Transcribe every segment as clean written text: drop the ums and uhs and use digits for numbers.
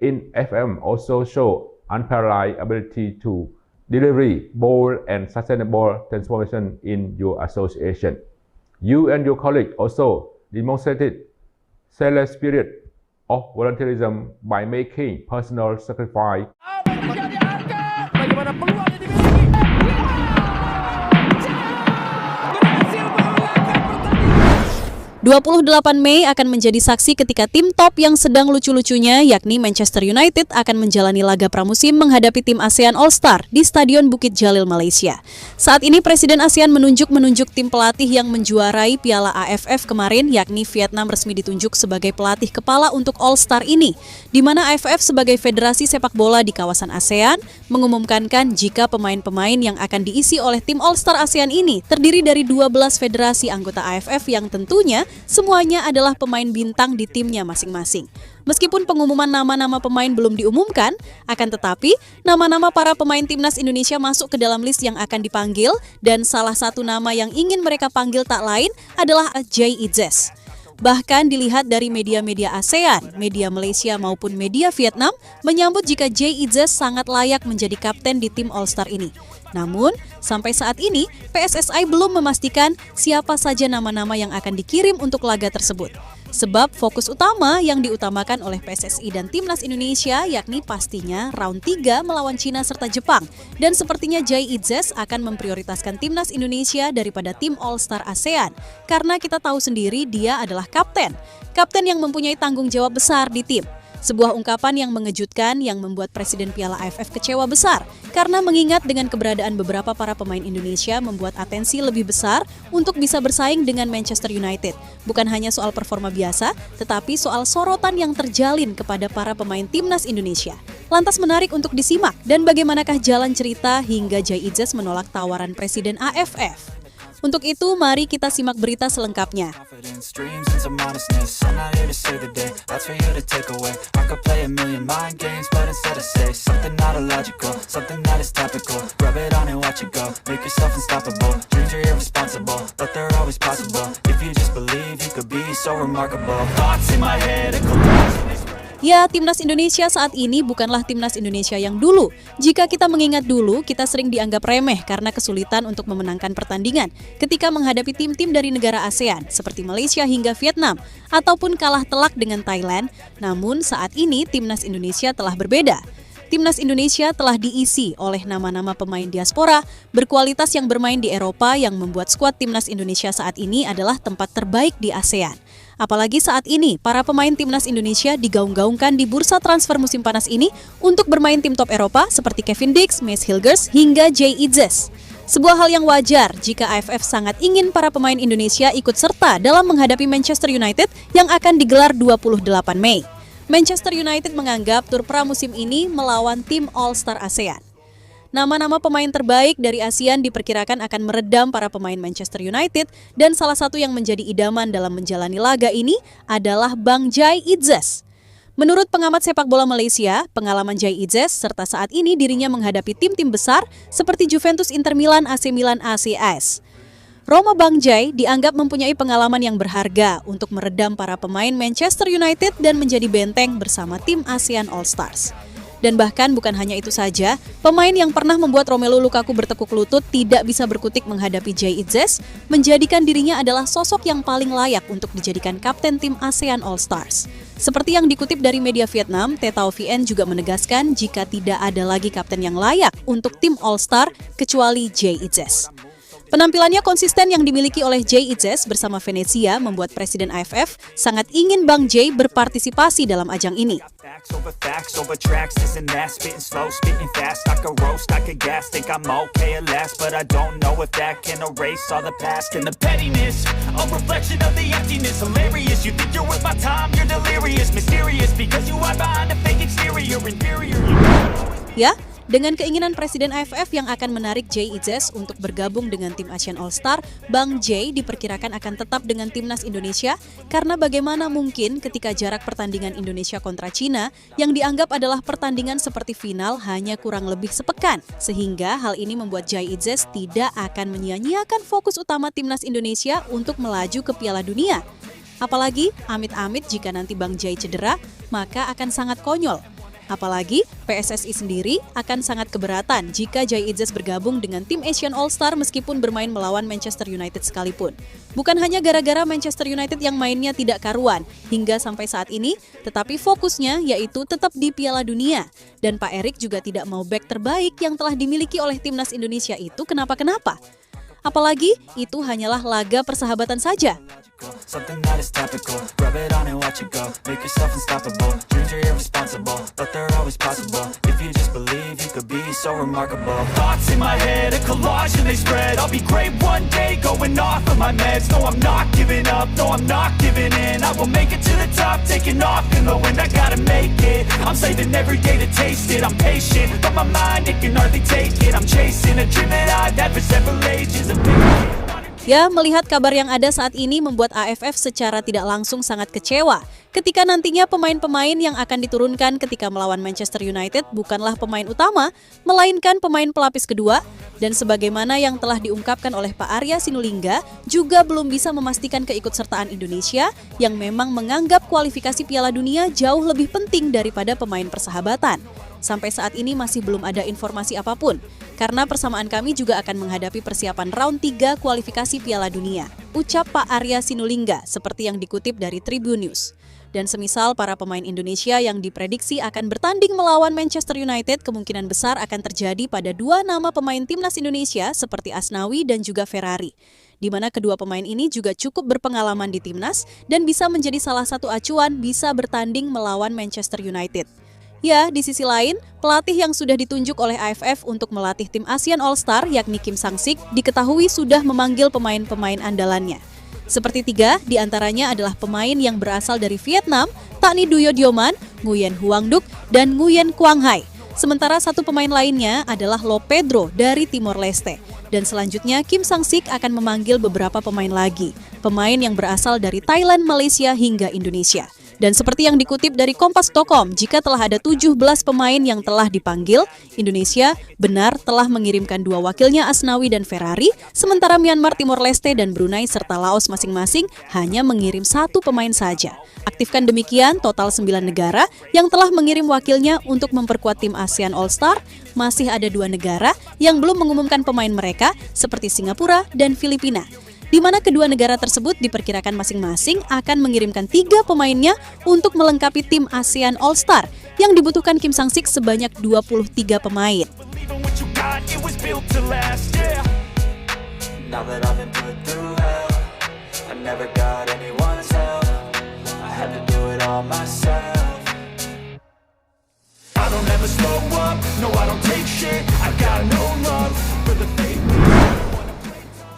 in FM also show unparalleled ability to deliver bold and sustainable transformation in your association. You and your colleagues also demonstrated selfless spirit of volunteerism by making personal sacrifice. Bagaimana peluang yang dimiliki? 28 Mei akan menjadi saksi ketika tim top yang sedang lucu-lucunya yakni Manchester United akan menjalani laga pramusim menghadapi tim ASEAN All-Star di Stadion Bukit Jalil, Malaysia. Saat ini Presiden ASEAN menunjuk tim pelatih yang menjuarai Piala AFF kemarin, yakni Vietnam resmi ditunjuk sebagai pelatih kepala untuk All-Star ini, di mana AFF sebagai federasi sepak bola di kawasan ASEAN mengumumkan jika pemain-pemain yang akan diisi oleh tim All-Star ASEAN ini terdiri dari 12 federasi anggota AFF yang tentunya semuanya adalah pemain bintang di timnya masing-masing. Meskipun pengumuman nama-nama pemain belum diumumkan, akan tetapi nama-nama para pemain timnas Indonesia masuk ke dalam list yang akan dipanggil, dan salah satu nama yang ingin mereka panggil tak lain adalah Jay Itzes. Bahkan dilihat dari media-media ASEAN, media Malaysia maupun media Vietnam menyambut jika Jay Itzes sangat layak menjadi kapten di tim All-Star ini. Namun, sampai saat ini PSSI belum memastikan siapa saja nama-nama yang akan dikirim untuk laga tersebut. Sebab fokus utama yang diutamakan oleh PSSI dan Timnas Indonesia yakni pastinya round 3 melawan Cina serta Jepang. Dan sepertinya Jay Itzes akan memprioritaskan Timnas Indonesia daripada tim All-Star ASEAN. Karena kita tahu sendiri dia adalah kapten. Kapten yang mempunyai tanggung jawab besar di tim. Sebuah ungkapan yang mengejutkan yang membuat Presiden Piala AFF kecewa besar karena mengingat dengan keberadaan beberapa para pemain Indonesia membuat atensi lebih besar untuk bisa bersaing dengan Manchester United. Bukan hanya soal performa biasa, tetapi soal sorotan yang terjalin kepada para pemain timnas Indonesia. Lantas menarik untuk disimak, dan bagaimanakah jalan cerita hingga Jay Itzes menolak tawaran Presiden AFF? Untuk itu, mari kita simak berita selengkapnya. Ya, Timnas Indonesia saat ini bukanlah Timnas Indonesia yang dulu. Jika kita mengingat dulu, kita sering dianggap remeh karena kesulitan untuk memenangkan pertandingan ketika menghadapi tim-tim dari negara ASEAN seperti Malaysia hingga Vietnam, ataupun kalah telak dengan Thailand. Namun saat ini Timnas Indonesia telah berbeda. Timnas Indonesia telah diisi oleh nama-nama pemain diaspora berkualitas yang bermain di Eropa yang membuat skuad Timnas Indonesia saat ini adalah tempat terbaik di ASEAN. Apalagi saat ini, para pemain Timnas Indonesia digaung-gaungkan di bursa transfer musim panas ini untuk bermain tim top Eropa seperti Kevin Dix, Mads Hilgers, hingga Jay Itzes. Sebuah hal yang wajar jika AFF sangat ingin para pemain Indonesia ikut serta dalam menghadapi Manchester United yang akan digelar 28 Mei. Manchester United menganggap tur pramusim ini melawan tim All-Star ASEAN. Nama-nama pemain terbaik dari ASEAN diperkirakan akan meredam para pemain Manchester United, dan salah satu yang menjadi idaman dalam menjalani laga ini adalah Bang Jay Itzes. Menurut pengamat sepak bola Malaysia, pengalaman Jay Itzes serta saat ini dirinya menghadapi tim-tim besar seperti Juventus, Inter Milan, AC Milan, AS. Roma Bang Jay dianggap mempunyai pengalaman yang berharga untuk meredam para pemain Manchester United dan menjadi benteng bersama tim ASEAN All-Stars. Dan bahkan bukan hanya itu saja, pemain yang pernah membuat Romelu Lukaku bertekuk lutut tidak bisa berkutik menghadapi Jay Itzes, menjadikan dirinya adalah sosok yang paling layak untuk dijadikan kapten tim ASEAN All-Stars. Seperti yang dikutip dari media Vietnam, Tetao VN juga menegaskan jika tidak ada lagi kapten yang layak untuk tim All-Star kecuali Jay Itzes. Penampilannya konsisten yang dimiliki oleh Jay Itzes bersama Venezia membuat Presiden AFF sangat ingin Bang Jay berpartisipasi dalam ajang ini. Ya, dengan keinginan Presiden AFF yang akan menarik Jay Itzes untuk bergabung dengan tim ASEAN All-Star, Bang Jay diperkirakan akan tetap dengan Timnas Indonesia karena bagaimana mungkin ketika jarak pertandingan Indonesia kontra Cina yang dianggap adalah pertandingan seperti final hanya kurang lebih sepekan. Sehingga hal ini membuat Jay Itzes tidak akan menyia-nyiakan fokus utama Timnas Indonesia untuk melaju ke Piala Dunia. Apalagi amit-amit jika nanti Bang Jay cedera, maka akan sangat konyol. Apalagi PSSI sendiri akan sangat keberatan jika Jai Idzas bergabung dengan tim Asian All-Star meskipun bermain melawan Manchester United sekalipun. Bukan hanya gara-gara Manchester United yang mainnya tidak karuan hingga sampai saat ini, tetapi fokusnya yaitu tetap di Piala Dunia. Dan Pak Erik juga tidak mau back terbaik yang telah dimiliki oleh timnas Indonesia itu kenapa-kenapa. Apalagi itu hanyalah laga persahabatan saja. Something that is topical, rub it on and watch it go. Make yourself unstoppable, dreams are irresponsible, but they're always possible. If you just believe, you could be so remarkable. Thoughts in my head, a collage and they spread. I'll be great one day, going off of my meds. No, I'm not giving up, no, I'm not giving in. I will make it to the top, taking off in the wind. I gotta make it, I'm saving every day to taste it. I'm patient, but my mind, it can hardly take it. I'm chasing a dream that I've had for several ages. Ya, melihat kabar yang ada saat ini membuat AFF secara tidak langsung sangat kecewa ketika nantinya pemain-pemain yang akan diturunkan ketika melawan Manchester United bukanlah pemain utama, melainkan pemain pelapis kedua, dan sebagaimana yang telah diungkapkan oleh Pak Arya Sinulinga, juga belum bisa memastikan keikutsertaan Indonesia yang memang menganggap kualifikasi Piala Dunia jauh lebih penting daripada pemain persahabatan. Sampai saat ini masih belum ada informasi apapun, karena persamaan kami juga akan menghadapi persiapan round 3 kualifikasi Piala Dunia, ucap Pak Arya Sinulinga seperti yang dikutip dari Tribun News. Dan semisal para pemain Indonesia yang diprediksi akan bertanding melawan Manchester United kemungkinan besar akan terjadi pada 2 nama pemain timnas Indonesia seperti Asnawi dan juga Ferrari, di mana kedua pemain ini juga cukup berpengalaman di timnas dan bisa menjadi salah satu acuan bisa bertanding melawan Manchester United. Ya, di sisi lain, pelatih yang sudah ditunjuk oleh AFF untuk melatih tim ASEAN All-Star yakni Kim Sang-sik diketahui sudah memanggil pemain-pemain andalannya. Seperti 3 diantaranya adalah pemain yang berasal dari Vietnam, Takni Duyo Dioman, Nguyen Huang Duc, dan Nguyen Quang Hai. Sementara 1 pemain lainnya adalah Lo Pedro dari Timor Leste. Dan selanjutnya Kim Sang-sik akan memanggil beberapa pemain lagi, pemain yang berasal dari Thailand, Malaysia, hingga Indonesia. Dan seperti yang dikutip dari Kompas.com, jika telah ada 17 pemain yang telah dipanggil, Indonesia benar telah mengirimkan 2 wakilnya Asnawi dan Ferrari, sementara Myanmar, Timor Leste, dan Brunei serta Laos masing-masing hanya mengirim 1 pemain saja. Aktifkan demikian, total 9 negara yang telah mengirim wakilnya untuk memperkuat tim ASEAN All-Star. Masih ada 2 negara yang belum mengumumkan pemain mereka, seperti Singapura dan Filipina, di mana kedua negara tersebut diperkirakan masing-masing akan mengirimkan 3 pemainnya untuk melengkapi tim ASEAN All-Star yang dibutuhkan Kim Sang-sik sebanyak 23 pemain.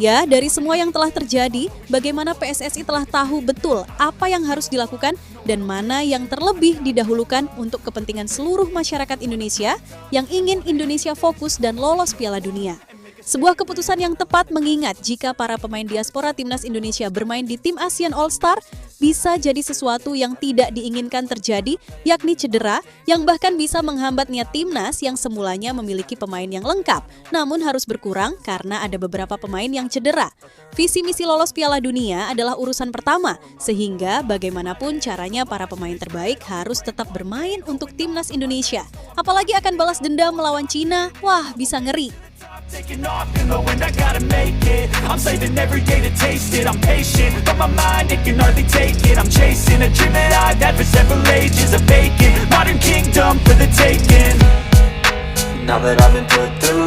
Ya, dari semua yang telah terjadi, bagaimana PSSI telah tahu betul apa yang harus dilakukan dan mana yang terlebih didahulukan untuk kepentingan seluruh masyarakat Indonesia yang ingin Indonesia fokus dan lolos Piala Dunia. Sebuah keputusan yang tepat mengingat jika para pemain diaspora timnas Indonesia bermain di tim ASEAN All-Star bisa jadi sesuatu yang tidak diinginkan terjadi, yakni cedera yang bahkan bisa menghambat niat timnas yang semulanya memiliki pemain yang lengkap, namun harus berkurang karena ada beberapa pemain yang cedera. Visi misi lolos Piala Dunia adalah urusan pertama, sehingga bagaimanapun caranya para pemain terbaik harus tetap bermain untuk timnas Indonesia. Apalagi akan balas dendam melawan Cina, wah bisa ngeri. Taking off in the wind, I gotta make it. I'm saving every day to taste it. I'm patient, but my mind, it can hardly take it. I'm chasing a dream that I've had for several ages. A vacant modern kingdom for the taking. Now that I've been put through